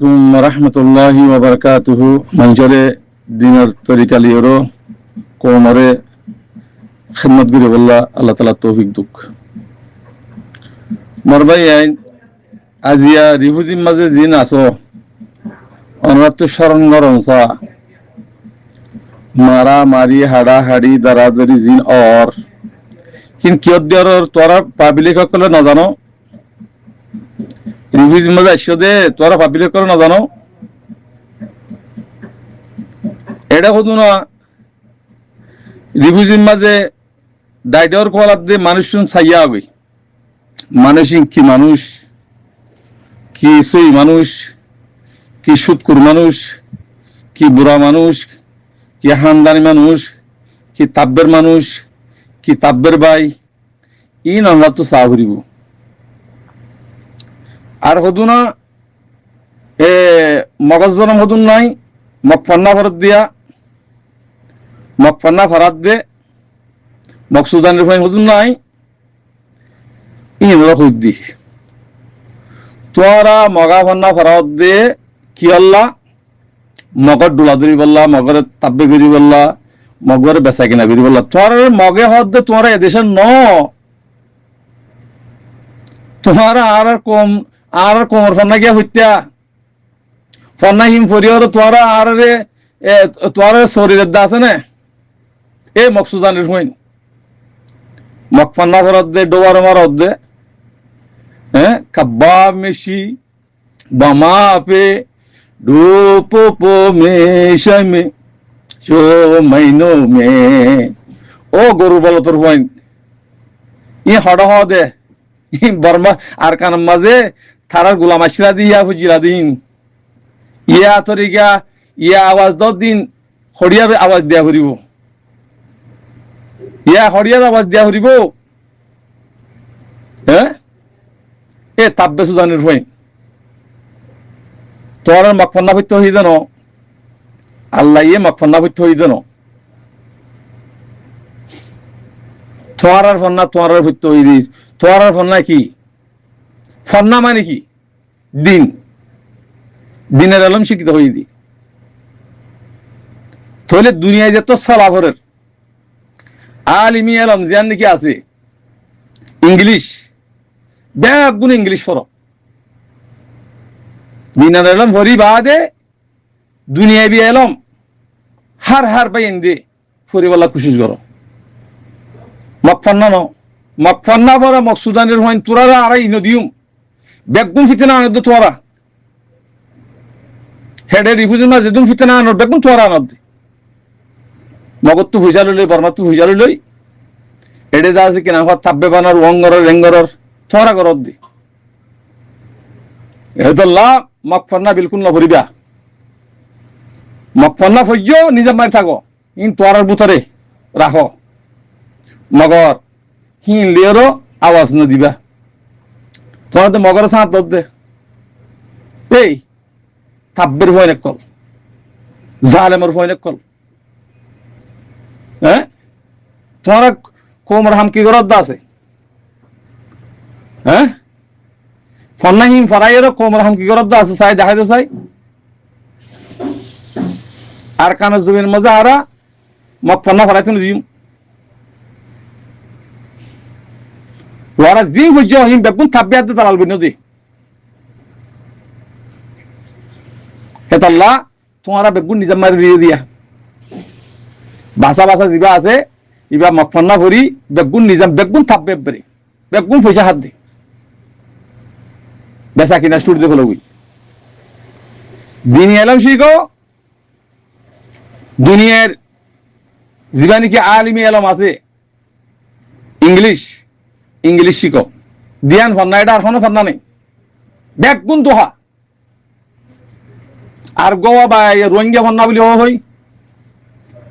আলাইকুম রহমতুল্লাহি ওয়া বারাকাতুহু। মঞ্চরে দিনের তরিকা লিওরো কোমরে খিদমত করে বললা আল্লাহ তাআলা তৌফিক দুক। মরবাই আইন আজিয়া রিফুজির মাঝে জিন আসো অনরাত স্মরণ গরমসা মারা মারি হাড়া হাড়ি দারাদারি জিন অর কিন কিয়ত দিয়র তোরা পাবলিক সকলে নাজানো রিফিউজির মাঝে আসছো দে তোরা পাবলিক করে নাজানো এটা হতো না। রিফিউজির মাঝে ডাইডর কোয়ালাত দিয়ে মানুষ ছাইয়া হবে মানুষ কি মানুষ কি সই মানুষ কি সুৎকুর মানুষ কি বুড়া মানুষ কি হামদানি মানুষ কি তাব্বের মানুষ কি তাব্বের ভাই ইন আমরা তো চা ঘুরিব আর হদু না এ মগজ জনম হদুন নাই মকফন্না ফরত দিয়া মকফন্না ফরাত দে মকসুদানের ভাই হদুন নাই ইন হইদি তোরা মগা ফন্না ফরাত দে কি আল্লাহ মগর ডোলা ধরি বললা মগরে তাব্বে করি বললা মগরে বেচা কিনা করি বললা তোর মগে হদ দে তোরা এদেশের ন তোমার আর কম আর কোমর ফন্না গিয়া হইতা ফন্না হিম ফরিয়র তোরা আর রে তোর শরীরের দা আছে না এ মকসুদানের হইন মকফন্না ফরত দে ডোবার মারত দে হ্যাঁ কাব্বা মেশি বামা পে ডুপো মেশামে শো মাইনো মে ও গরু বল তোর হইন ই হড হ দে বর্মা আর কানার মাঝে থারার গোলাম আশরা দিয়া ফুজিরা দিন ইয়া তরিকা ইয়া আওয়াজ 10 দিন হরিয়ার আওয়াজ দিয়া ফুরিব ইয়া হরিয়ার আওয়াজ দিয়া ফুরিব হ্যাঁ এ তাব্বে সুদানের হই তোর মকফন্না হইতে হই দেন আল্লাহ ইয়ে মকফন্না হইতে হই দেন তোর ফন্না তোর হইতে হই দিস তোর ফন্না কি ফন্না মানে কি দিন দিনের আলম শিক্ষিত হয়ে দি তাহলে দুনিয়ায় যত সালাফরের আলিমি আলম জিয়ান নাকি আছে ইংলিশ ব্যাগ গুণ ইংলিশ ফর দিনের আলম ভরি বাদে দুনিয়া বি আলম হার হার পাইন দে ফরিবাল্লা কুশিস করো মকফন্না ন মকফন্না পরে মকসুদানের হইন তোরা আর ইনদিউম বেগুন ফিতনা আনদ তোরা হেডে রিফিউজি না যেদুম ফিতনা আনদ বেগুন তোরা আনদ মগত তো হুইজা লই বর্মা তো হুইজা লই হেডে যা আছে কিনা হত তাব্বে বানার ওঙ্গর রেঙ্গর তোরা করদ দি এদল্লা মকফন্না বিলকুল না ভরিবা মকফন্না ফইজো নিজে মারি থাকো ইন তোরার ভিতরে রাখো মগর হিন লিয়েরও আওয়াজ না দিবা তোরা তো মগর সাঁত দে এই তাব্বের ভয় কল জালেমের ভয় কল হ্যাঁ তোমরা কোমর হাম কি করত আছে হ্যাঁ ফন্নাহিম ফরাইয়েরও কোমর হাম কি করত আছে চাই দেখাইতে চাই আর কানজ জমির মজা আরা মক ফন্না ফরাইতে দিম ওরা জি বুঝো হিম বেগুন থাব্বে হাতে তালাল বিনো দি হেতাল্লাহ তোমারা বেগুন নিজে মারি দিয়ে দিয়া বাসা বাসা যা আছে ইবা মকফন্না ভরি বেগুন নিজাম বেগুন থাকবে বেরে বেগুন পয়সা হাত দি বেচা কিনা সুর দেখো লগি দিনী এলম শিখো দুনিয়ার যিবা নাকি আলিমি এলম আছে ইংলিশ ইংলিশ শিখো দিয়ান ফন্না এটা আর কোনো ফন্না নেই বেগুন দোহা আর গোয়া বা রোহিঙ্গা ফন্না বলি হই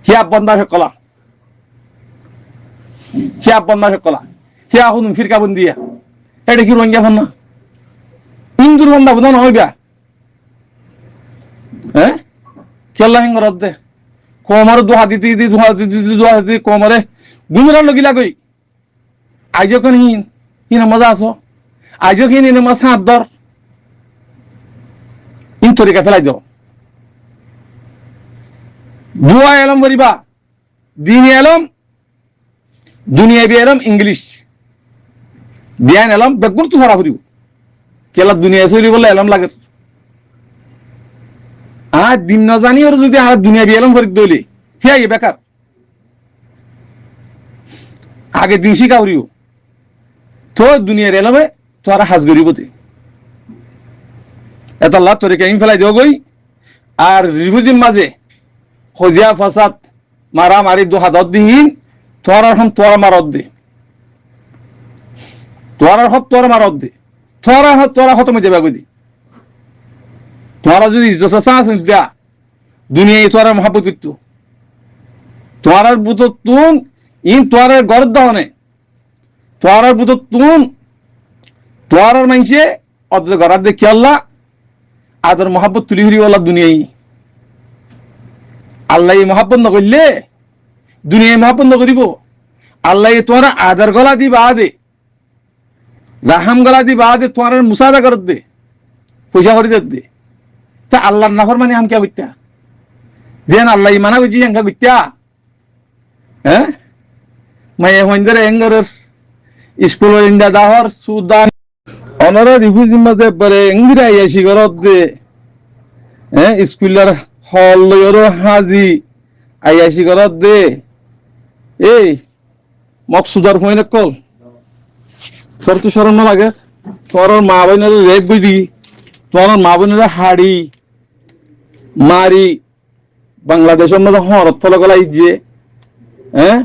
হিয়া বন্দা সকলা হিয়া বন্দা সকলা হিয়া শুনুন ফিরকা বন্দিয়া এটা কি রোহিঙ্গা ফন্না হিন্দুর বন্দা বোধ নহইবা হ্যাঁ কেল্লা হিঙ্গর দে কোমর দোহা দিতে দিতে দোহা দিতে দোহা দিতে কোমরে গুমরা লগিলা গই আজ কোন হিন মজা আছো আজ কিন ইনে মা সাত দর ইন তরিকা ফেলাই দাও দুয়া এলম করিবা দিন এলম দুনিয়াবি এলম ইংলিশ জ্ঞান এলম বেগুন তো ধরা ফুরিব কেলা দুনিয়া চলি বলে এলম লাগে আর দিন না জানি ওর যদি আর দুনিয়াবি এলম করে দইলে সে বেকার আগে দিন শিখা ফুরিব তো দুনিয়ার এলমে তো আর হাজ করিব এত আল্লাহ তরিকা ইন ফেলাই দিও গই আর রিফুজির মাঝে খজিয়া ফাসাদ মারা মারি দু হাত দিন তোর এখন তোর মারত দে তোর হত তোর মারত দে তোরা খতম হয়ে যাবে বুঝি তোরা যদি ইজ্জত আছে দিয়া দুনিয়ায় তোরা মহাব্বত করত তোরার বুত তুন ইন তোরার গরদ দহনে তোরার বুত তুন তোরার মাইছে অত গরার দেখি আল্লাহ আদর মহাব্বত তুলি হরি আল্লাহ দুনিয়ায় আল্লাহ মহাব্বত না করলে দুনিয়ায় মহাব্বত না করিব আল্লাহ তোরা আদর গলা দি বা দে রাহাম গলা দি বা দে তোর মুসাদা করত দে পয়সা করে দে তা আল্লাহর নাফর মানে আম কে বিত্যা যেন আল্লাহ মানা বুঝি এঙ্গা বিত্যা হ্যাঁ মায়ে হইন্দরে এঙ্গরের স্কুলের ইন্দা দাহর সুদান অনরা রিফিউজির মাঝে পরে এঙ্গিরা আইয়াছি ঘরত দে হ্যাঁ স্কুলের হল লয়রো হাজি আইয়াছি ঘরত দে এই মকসুদার ফোনে কল তোর তো শরম না লাগে তোর মা বোনের রেপ বুঝি তোর মা বোনের হাড়ি মারি বাংলাদেশের মধ্যে হরত ফলে গলাই যে হ্যাঁ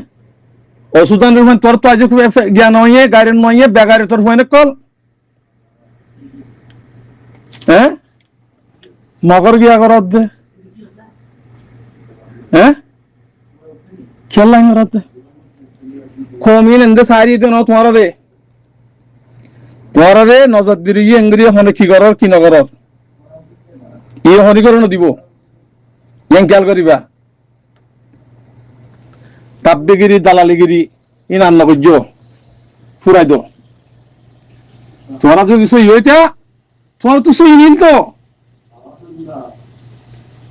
অসুদানের মানে তোর তো আজ খুব জ্ঞান হইয়ে গাড়ির নইয়ে বেগারে তোর ফোনে কল হ্যাঁ নগর গিয়া করার দে হ্যাঁ খেলা করার দে কমিন এন্দে সারি দে ন তোমার রে নজর দিরি এঙ্গরি হনে কি করার কি নগরার এই হনিকরণ দিব ইয়াং খেয়াল করিবা তাব্বেগিরি দালালিগিরি ইন আন্না করছো ফুরাই দো তোরা যদি সই হইতা তোমার তো সই নিল তো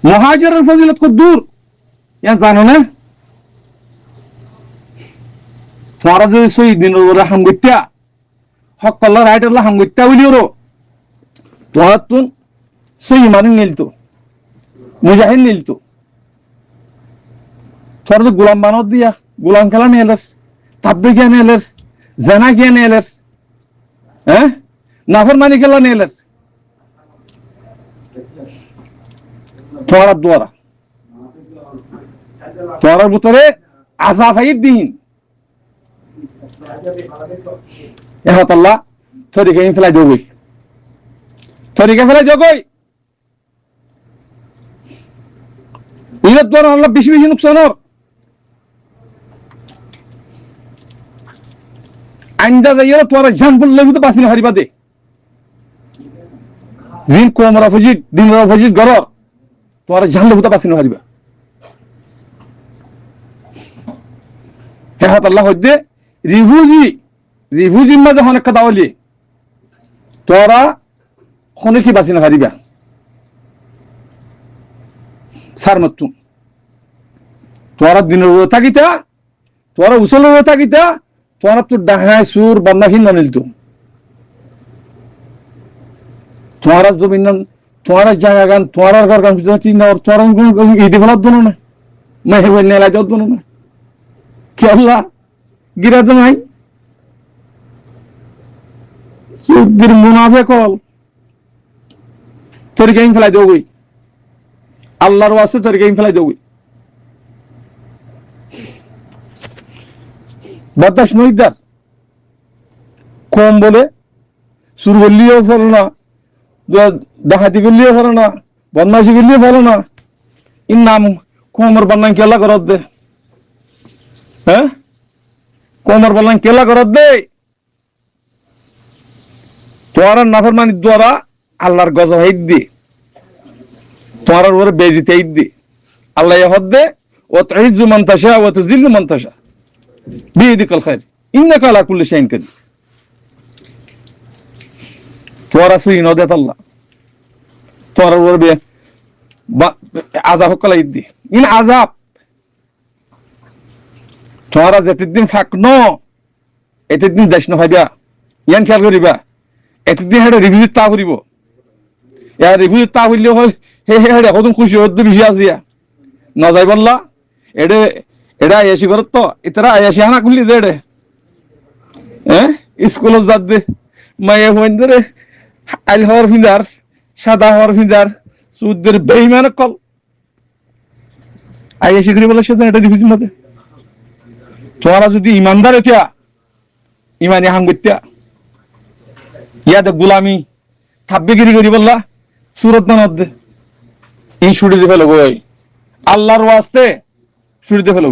মহাজের ফজিলত খুব দূর ইয়া জানো না তোরা যদি সই দিনের ওরা হামগত্যা হক কল্লা রাইট আল্লাহ হামগত্যা বলি ওরো তোরা তুন সই মানে নিলতো মুজাহিদ নিলতো তোর তো গোলাম বানত দিয়া গোলাম খেলা নিয়ে এলের তাব্বে গিয়া নিয়ে এলের জানা গিয়া নিয়ে এলের হ্যাঁ নাফর মানি খেলা নিয়ে এলের তোরার দ্বারা তোরার ভিতরে আজাফাইদ দিন এহাত আল্লাহ তরিকা ফেলাই দেবই তরিকা ফেলাই দেবই ইরত দ্বারা আল্লাহ বেশি বেশি নুকসানর আইন্দা যাইয়া তোরা জানবুল লেবুতে বাসি না হারিবা দে জিন কোমরা ফজিদ দিন ফজিদ গরর তোরা জানলে বুতা বাসি না হারিবা হে হাত আল্লাহ হইদে রিফুজি মাঝে অনেক কথা হলি তোরা খনে কি বাসি না হারিবা সার মতুম তোরা দিনের রোদ থাকিতা তোরা উসলের রোদ থাকিতা তোরা তো ডাহায় সুর বান্নাহীন না নিলতো তোরা জমিন তোরা জায়গা গান তোরা ঘর গান চিন্তা তোরা ইদি ফেলার জন্য না মেহে বই নেলা যাওয়ার জন্য না কে আল্লাহ গিরা তো নাই সুদ্দির মুনাফে কল তোর গেম ফেলাই দেবই আল্লাহর ওয়াসে তোর গেম ফেলাই দেবই বাতাস নইদার কম বলে শুরু করলেও ফেলো না ডাকাতি করলেও ফেলো না বদমাইশি করলেও ফেলো না ইন নাম কোমর বান্নান কেলা করত দে হ্যাঁ কোমর বান্নান কেলা করত দে তোর নাফরমানির দ্বারা আল্লাহর গজব হাইদ দি তোর উপরে বেজিতে হাইদ দি আল্লাহ হদ দে ও তুইজ্জু মান তাশা ওয়া তুযিল্লু মান তাশা বিয়াদিকাল খায়র ইন্নাকা আলা কুল্লি শাইইন কাদির তোরা সুই নদেত আল্লাহ তোমার বলবে আজাব হকলা ইদ্দি ইন আজাব তোমারা যেতেদিন ফাঁকনো এতেদিন দেশ নভাইবা ইয়ান খেয়াল করিবা এতেদিন হেঁটে রিভিউ তা করিব ইয়ার রিভিউ তা হইলেও হয় হে হে হেঁটে কত খুশি হদ্দ বেশি আসিয়া নজাই বললা এডে এটা আয়াসি করত তো ইতারা আয়াসি হানা খুললি দে এডে হ্যাঁ স্কুলত যাত দে মায়ে হইন ধরে আইল হওয়ার ফিন্দার সাদা হওয়ার ফিন্দার সুদের বেইমান কল আয়াসি করি বলে সেদিন এটা রিভিউ মধ্যে তোমরা যদি ইমানদার এটা ইমানি হাঙ্গুত্যা ইয়াতে গুলামি থাব্বেগিরি করি বললা সুরত না নদ্দে এই ছুটি দিয়ে ফেলো আল্লাহর ওয়াস্তে ছুটি দিয়ে ফেলো